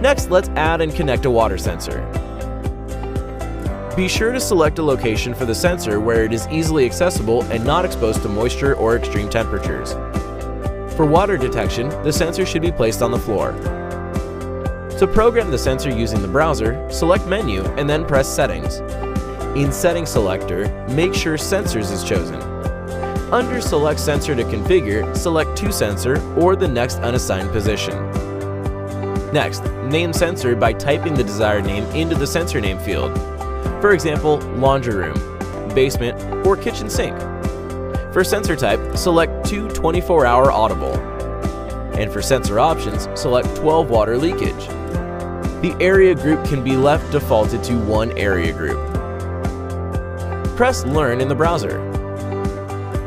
Next, let's add and connect a water sensor. Be sure to select a location for the sensor where it is easily accessible and not exposed to moisture or extreme temperatures. For water detection, the sensor should be placed on the floor. To program the sensor using the browser, select Menu and then press Settings. In Settings Selector, make sure Sensors is chosen. Under Select Sensor to configure, select To Sensor or the next unassigned position. Next, name sensor by typing the desired name into the sensor name field. For example, laundry room, basement, or kitchen sink. For sensor type, select to 24-hour audible. And for sensor options, select 12 water leakage. The area group can be left defaulted to one area group. Press Learn in the browser.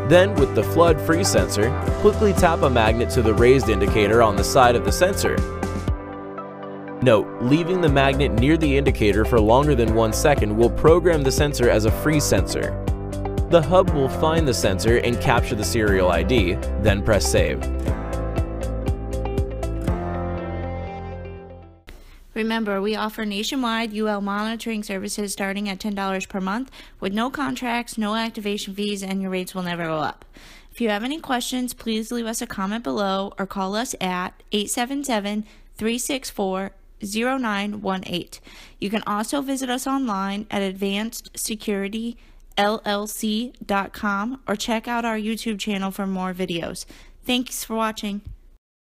Then, with the flood-free sensor, quickly tap a magnet to the raised indicator on the side of the sensor. Note, leaving the magnet near the indicator for longer than 1 second will program the sensor as a free sensor. The hub will find the sensor and capture the serial ID, then press Save. Remember, we offer nationwide UL monitoring services starting at $10 per month with no contracts, no activation fees, and your rates will never go up. If you have any questions, please leave us a comment below or call us at 877-364-0918. You can also visit us online at advancedsecurityllc.com or check out our YouTube channel for more videos. Thanks for watching.